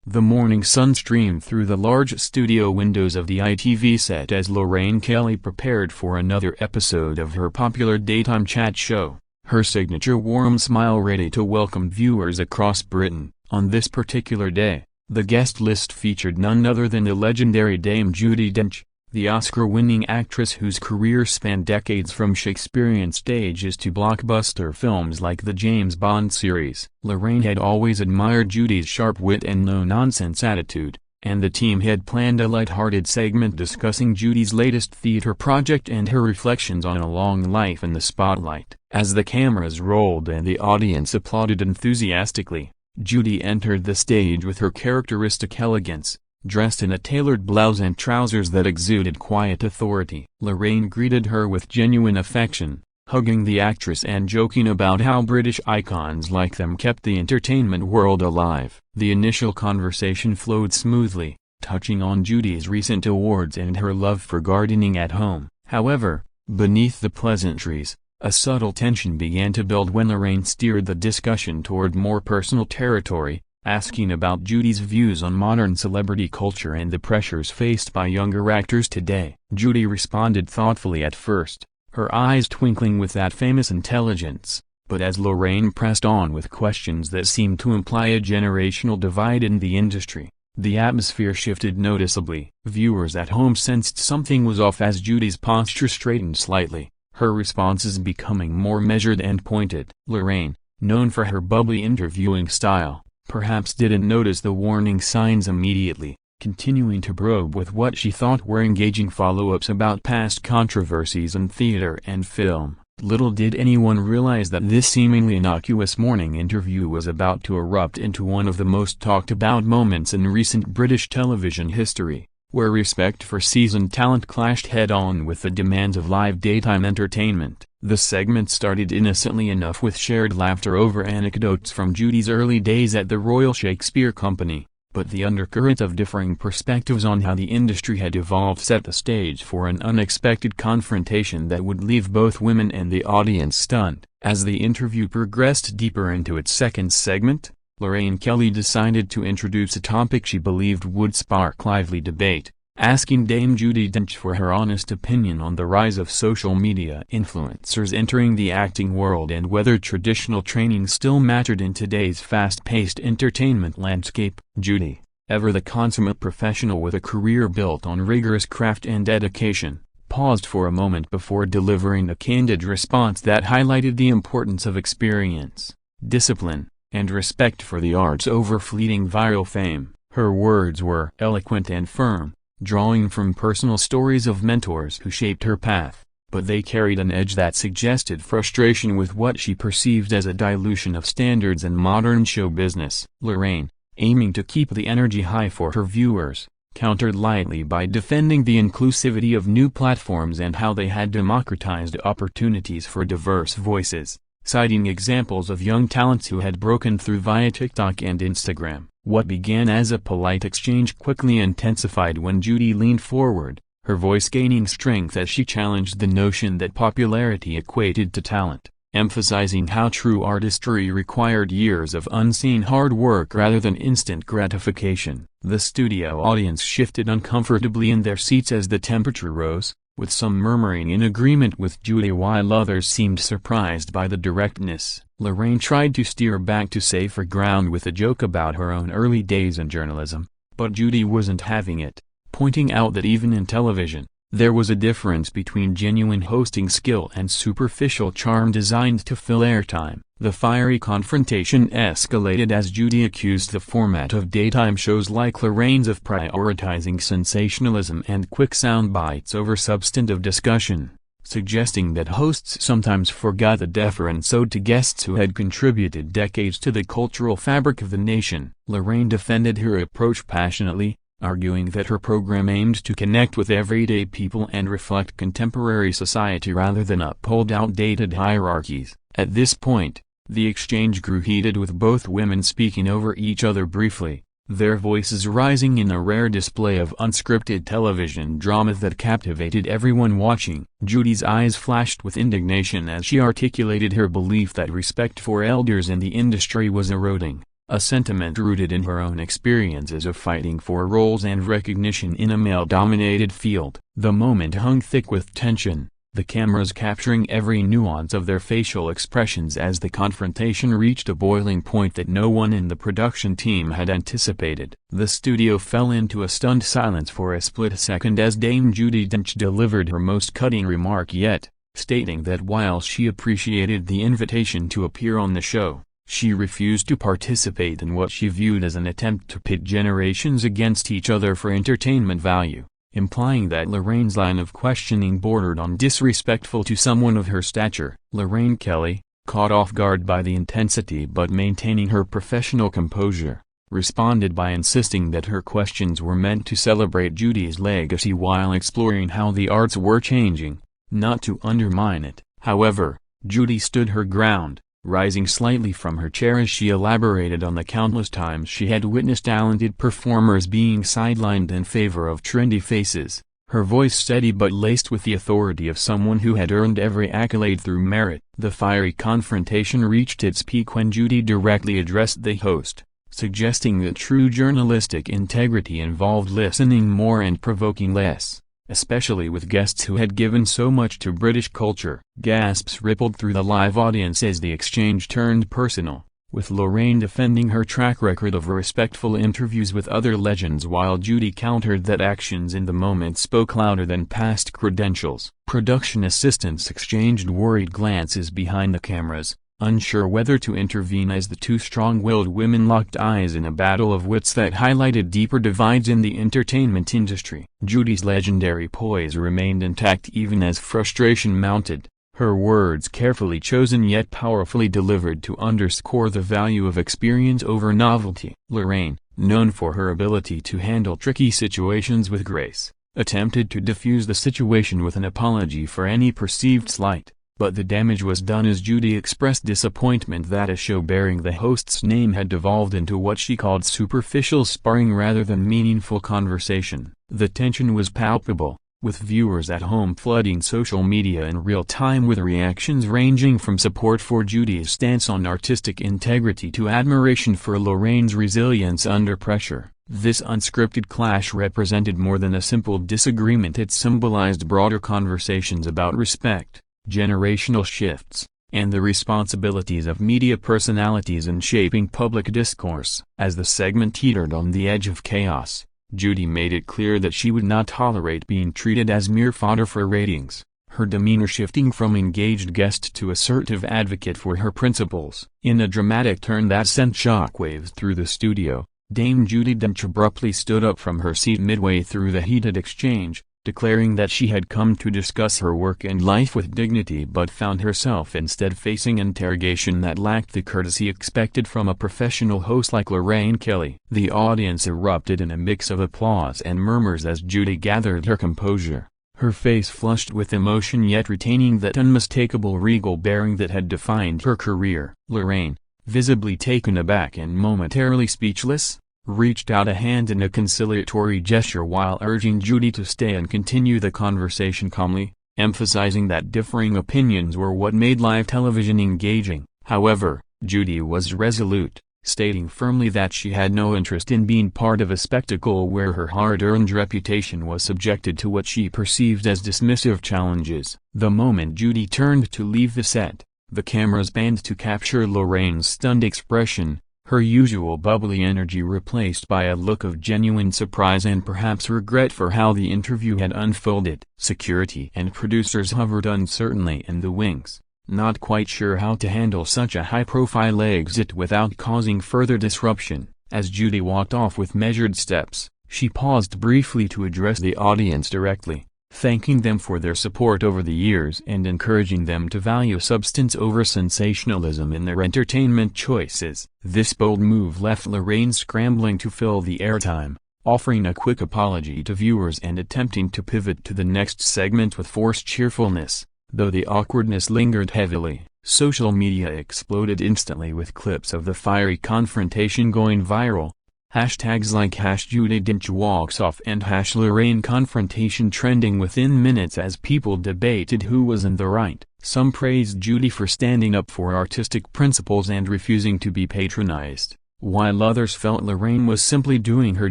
The morning sun streamed through the large studio windows of the ITV set as Lorraine Kelly prepared for another episode of her popular daytime chat show, her signature warm smile ready to welcome viewers across Britain. On this particular day, the guest list featured none other than the legendary Dame Judi Dench, the Oscar-winning actress whose career spanned decades from Shakespearean stages to blockbuster films like the James Bond series. Lorraine had always admired Judi's sharp wit and no-nonsense attitude, and the team had planned a light-hearted segment discussing Judi's latest theater project and her reflections on a long life in the spotlight. As the cameras rolled and the audience applauded enthusiastically, Judi entered the stage with her characteristic elegance, dressed in a tailored blouse and trousers that exuded quiet authority. Lorraine greeted her with genuine affection, hugging the actress and joking about how British icons like them kept the entertainment world alive. The initial conversation flowed smoothly, touching on Judi's recent awards and her love for gardening at home. However, beneath the pleasantries, a subtle tension began to build when Lorraine steered the discussion toward more personal territory, asking about Judi's views on modern celebrity culture and the pressures faced by younger actors today. Judi responded thoughtfully at first, her eyes twinkling with that famous intelligence, but as Lorraine pressed on with questions that seemed to imply a generational divide in the industry, the atmosphere shifted noticeably. Viewers at home sensed something was off as Judi's posture straightened slightly, her responses becoming more measured and pointed. Lorraine, known for her bubbly interviewing style, perhaps didn't notice the warning signs immediately, continuing to probe with what she thought were engaging follow-ups about past controversies in theater and film. Little did anyone realize that this seemingly innocuous morning interview was about to erupt into one of the most talked-about moments in recent British television history, where respect for seasoned talent clashed head-on with the demands of live daytime entertainment. The segment started innocently enough with shared laughter over anecdotes from Judi's early days at the Royal Shakespeare Company, but the undercurrent of differing perspectives on how the industry had evolved set the stage for an unexpected confrontation that would leave both women and the audience stunned. As the interview progressed deeper into its second segment, Lorraine Kelly decided to introduce a topic she believed would spark lively debate, asking Dame Judi Dench for her honest opinion on the rise of social media influencers entering the acting world and whether traditional training still mattered in today's fast-paced entertainment landscape. Judi, ever the consummate professional with a career built on rigorous craft and dedication, paused for a moment before delivering a candid response that highlighted the importance of experience, discipline, and respect for the arts over fleeting viral fame. Her words were eloquent and firm, drawing from personal stories of mentors who shaped her path, but they carried an edge that suggested frustration with what she perceived as a dilution of standards in modern show business. Lorraine, aiming to keep the energy high for her viewers, countered lightly by defending the inclusivity of new platforms and how they had democratized opportunities for diverse voices, citing examples of young talents who had broken through via TikTok and Instagram. What began as a polite exchange quickly intensified when Judi leaned forward, her voice gaining strength as she challenged the notion that popularity equated to talent, emphasizing how true artistry required years of unseen hard work rather than instant gratification. The studio audience shifted uncomfortably in their seats as the temperature rose, with some murmuring in agreement with Judi while others seemed surprised by the directness. Lorraine tried to steer back to safer ground with a joke about her own early days in journalism, but Judi wasn't having it, pointing out that even in television, there was a difference between genuine hosting skill and superficial charm designed to fill airtime. The fiery confrontation escalated as Judi accused the format of daytime shows like Lorraine's of prioritizing sensationalism and quick sound bites over substantive discussion, suggesting that hosts sometimes forgot the deference owed to guests who had contributed decades to the cultural fabric of the nation. Lorraine defended her approach passionately, arguing that her program aimed to connect with everyday people and reflect contemporary society rather than uphold outdated hierarchies. At this point, the exchange grew heated with both women speaking over each other briefly, their voices rising in a rare display of unscripted television drama that captivated everyone watching. Judi's eyes flashed with indignation as she articulated her belief that respect for elders in the industry was eroding, a sentiment rooted in her own experiences of fighting for roles and recognition in a male-dominated field. The moment hung thick with tension, the cameras capturing every nuance of their facial expressions as the confrontation reached a boiling point that no one in the production team had anticipated. The studio fell into a stunned silence for a split second as Dame Judi Dench delivered her most cutting remark yet, stating that while she appreciated the invitation to appear on the show, she refused to participate in what she viewed as an attempt to pit generations against each other for entertainment value, implying that Lorraine's line of questioning bordered on disrespectful to someone of her stature. Lorraine Kelly, caught off guard by the intensity but maintaining her professional composure, responded by insisting that her questions were meant to celebrate Judi's legacy while exploring how the arts were changing, not to undermine it. However, Judi stood her ground, rising slightly from her chair as she elaborated on the countless times she had witnessed talented performers being sidelined in favor of trendy faces, her voice steady but laced with the authority of someone who had earned every accolade through merit. The fiery confrontation reached its peak when Judi directly addressed the host, suggesting that true journalistic integrity involved listening more and provoking less, especially with guests who had given so much to British culture. Gasps rippled through the live audience as the exchange turned personal, with Lorraine defending her track record of respectful interviews with other legends while Judi countered that actions in the moment spoke louder than past credentials. Production assistants exchanged worried glances behind the cameras, unsure whether to intervene as the two strong-willed women locked eyes in a battle of wits that highlighted deeper divides in the entertainment industry. Judi's legendary poise remained intact even as frustration mounted, her words carefully chosen yet powerfully delivered to underscore the value of experience over novelty. Lorraine, known for her ability to handle tricky situations with grace, attempted to diffuse the situation with an apology for any perceived slight. But the damage was done as Judi expressed disappointment that a show bearing the host's name had devolved into what she called superficial sparring rather than meaningful conversation. The tension was palpable, with viewers at home flooding social media in real time with reactions ranging from support for Judi's stance on artistic integrity to admiration for Lorraine's resilience under pressure. This unscripted clash represented more than a simple disagreement. It symbolized broader conversations about respect, generational shifts, and the responsibilities of media personalities in shaping public discourse. As the segment teetered on the edge of chaos, Judi made it clear that she would not tolerate being treated as mere fodder for ratings, her demeanor shifting from engaged guest to assertive advocate for her principles. In a dramatic turn that sent shockwaves through the studio, Dame Judi Dench abruptly stood up from her seat midway through the heated exchange, declaring that she had come to discuss her work and life with dignity but found herself instead facing interrogation that lacked the courtesy expected from a professional host like Lorraine Kelly. The audience erupted in a mix of applause and murmurs as Judi gathered her composure, her face flushed with emotion yet retaining that unmistakable regal bearing that had defined her career. Lorraine, visibly taken aback and momentarily speechless, reached out a hand in a conciliatory gesture while urging Judi to stay and continue the conversation calmly, emphasizing that differing opinions were what made live television engaging. However, Judi was resolute, stating firmly that she had no interest in being part of a spectacle where her hard-earned reputation was subjected to what she perceived as dismissive challenges. The moment Judi turned to leave the set, the cameras panned to capture Lorraine's stunned expression, her usual bubbly energy replaced by a look of genuine surprise and perhaps regret for how the interview had unfolded. Security and producers hovered uncertainly in the wings, not quite sure how to handle such a high-profile exit without causing further disruption. As Judi walked off with measured steps, she paused briefly to address the audience directly, thanking them for their support over the years and encouraging them to value substance over sensationalism in their entertainment choices. This bold move left Lorraine scrambling to fill the airtime, offering a quick apology to viewers and attempting to pivot to the next segment with forced cheerfulness. Though the awkwardness lingered heavily, social media exploded instantly with clips of the fiery confrontation going viral. Hashtags like #JudiDenchWalksOff and #LorraineConfrontation trending within minutes as people debated who was in the right. Some praised Judi for standing up for artistic principles and refusing to be patronized, while others felt Lorraine was simply doing her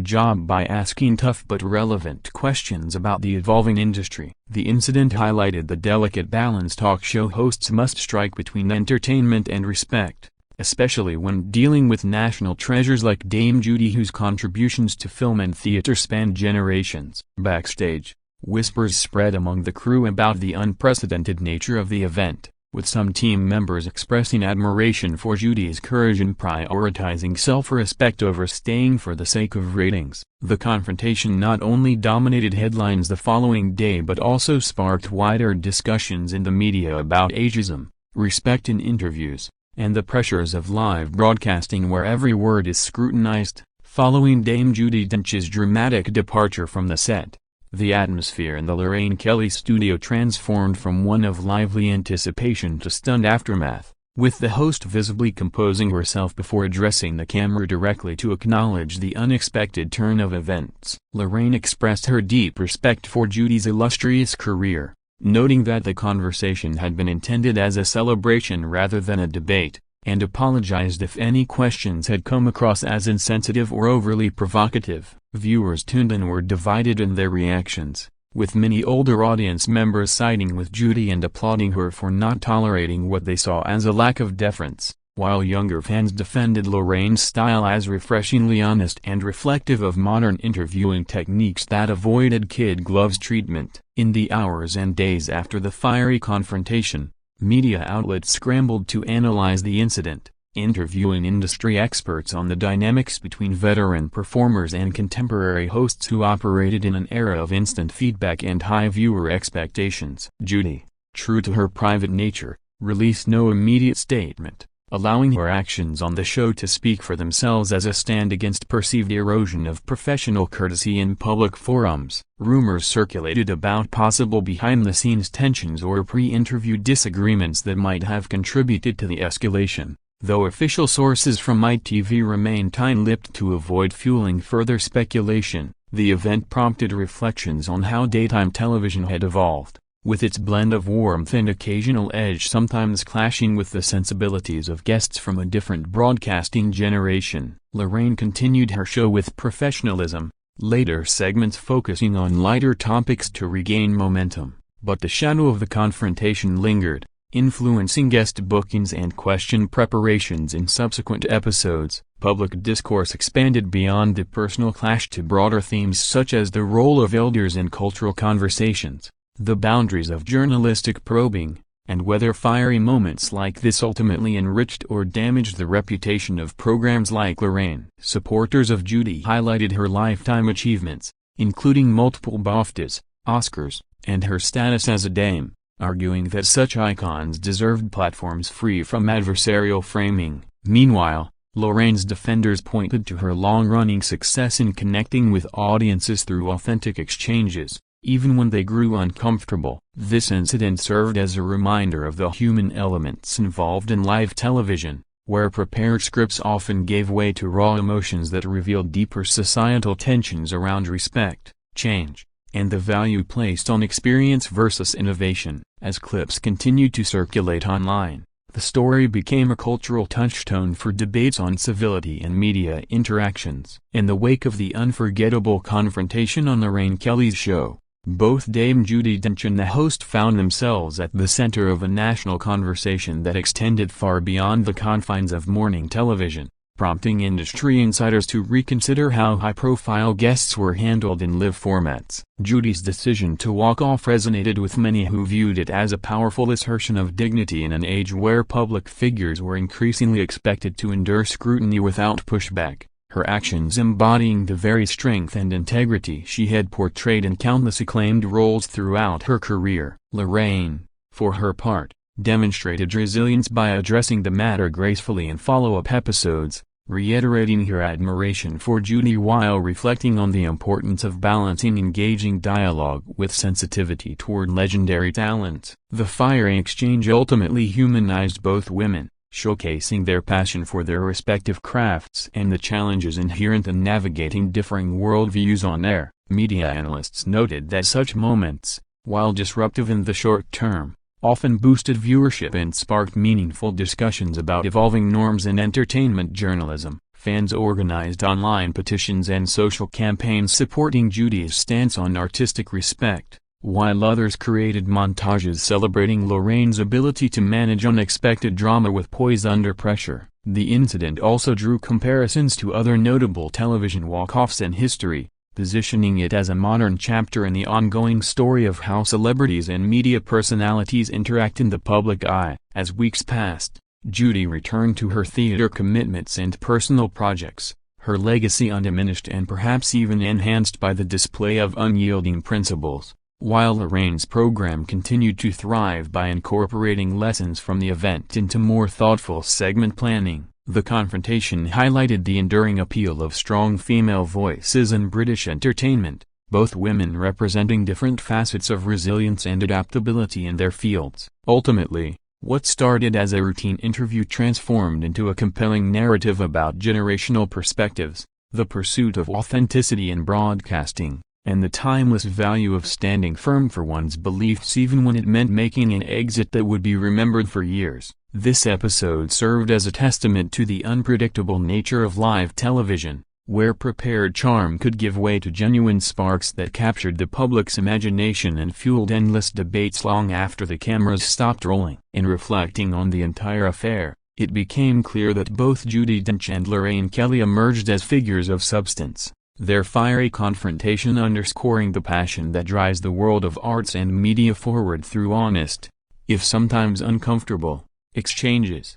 job by asking tough but relevant questions about the evolving industry. The incident highlighted the delicate balance talk show hosts must strike between entertainment and respect, especially when dealing with national treasures like Dame Judi, whose contributions to film and theater spanned generations. Backstage, whispers spread among the crew about the unprecedented nature of the event, with some team members expressing admiration for Judi's courage in prioritizing self-respect over staying for the sake of ratings. The confrontation not only dominated headlines the following day but also sparked wider discussions in the media about ageism, respect in interviews, and the pressures of live broadcasting where every word is scrutinized. Following Dame Judi Dench's dramatic departure from the set, the atmosphere in the Lorraine Kelly studio transformed from one of lively anticipation to stunned aftermath, with the host visibly composing herself before addressing the camera directly to acknowledge the unexpected turn of events. Lorraine expressed her deep respect for Judi's illustrious career, noting that the conversation had been intended as a celebration rather than a debate, and apologized if any questions had come across as insensitive or overly provocative. Viewers tuned in were divided in their reactions, with many older audience members siding with Judi and applauding her for not tolerating what they saw as a lack of deference, while younger fans defended Lorraine's style as refreshingly honest and reflective of modern interviewing techniques that avoided kid gloves treatment. In the hours and days after the fiery confrontation, media outlets scrambled to analyze the incident, interviewing industry experts on the dynamics between veteran performers and contemporary hosts who operated in an era of instant feedback and high viewer expectations. Judi, true to her private nature, released no immediate statement, allowing her actions on the show to speak for themselves as a stand against perceived erosion of professional courtesy in public forums. Rumors circulated about possible behind-the-scenes tensions or pre-interview disagreements that might have contributed to the escalation, though official sources from ITV remain tight-lipped to avoid fueling further speculation. The event prompted reflections on how daytime television had evolved, with its blend of warmth and occasional edge sometimes clashing with the sensibilities of guests from a different broadcasting generation. Lorraine continued her show with professionalism, later segments focusing on lighter topics to regain momentum, but the shadow of the confrontation lingered, influencing guest bookings and question preparations in subsequent episodes. Public discourse expanded beyond the personal clash to broader themes such as the role of elders in cultural conversations, the boundaries of journalistic probing, and whether fiery moments like this ultimately enriched or damaged the reputation of programs like Lorraine. Supporters of Judi highlighted her lifetime achievements, including multiple BAFTAs, Oscars, and her status as a dame, arguing that such icons deserved platforms free from adversarial framing. Meanwhile, Lorraine's defenders pointed to her long-running success in connecting with audiences through authentic exchanges, even when they grew uncomfortable. This incident served as a reminder of the human elements involved in live television, where prepared scripts often gave way to raw emotions that revealed deeper societal tensions around respect, change, and the value placed on experience versus innovation. As clips continued to circulate online, the story became a cultural touchstone for debates on civility and media interactions. In the wake of the unforgettable confrontation on Lorraine Kelly's show, both Dame Judi Dench and the host found themselves at the center of a national conversation that extended far beyond the confines of morning television, prompting industry insiders to reconsider how high-profile guests were handled in live formats. Judi's decision to walk off resonated with many who viewed it as a powerful assertion of dignity in an age where public figures were increasingly expected to endure scrutiny without pushback, her actions embodying the very strength and integrity she had portrayed in countless acclaimed roles throughout her career. Lorraine, for her part, demonstrated resilience by addressing the matter gracefully in follow-up episodes, reiterating her admiration for Judi while reflecting on the importance of balancing engaging dialogue with sensitivity toward legendary talent. The fiery exchange ultimately humanized both women, showcasing their passion for their respective crafts and the challenges inherent in navigating differing worldviews on air. Media analysts noted that such moments, while disruptive in the short term, often boosted viewership and sparked meaningful discussions about evolving norms in entertainment journalism. Fans organized online petitions and social campaigns supporting Judi's stance on artistic respect, while others created montages celebrating Lorraine's ability to manage unexpected drama with poise under pressure. The incident also drew comparisons to other notable television walk-offs in history, positioning it as a modern chapter in the ongoing story of how celebrities and media personalities interact in the public eye. As weeks passed, Judi returned to her theater commitments and personal projects, her legacy undiminished and perhaps even enhanced by the display of unyielding principles, while Lorraine's program continued to thrive by incorporating lessons from the event into more thoughtful segment planning. The Confrontation highlighted the enduring appeal of strong female voices in British entertainment, both women representing different facets of resilience and adaptability in their fields. Ultimately, what started as a routine interview transformed into a compelling narrative about generational perspectives, the pursuit of authenticity in broadcasting, and the timeless value of standing firm for one's beliefs even when it meant making an exit that would be remembered for years. This episode served as a testament to the unpredictable nature of live television, where prepared charm could give way to genuine sparks that captured the public's imagination and fueled endless debates long after the cameras stopped rolling. In reflecting on the entire affair, it became clear that both Judi Dench and Lorraine Kelly emerged as figures of substance, their fiery confrontation underscoring the passion that drives the world of arts and media forward through honest, if sometimes uncomfortable, exchanges.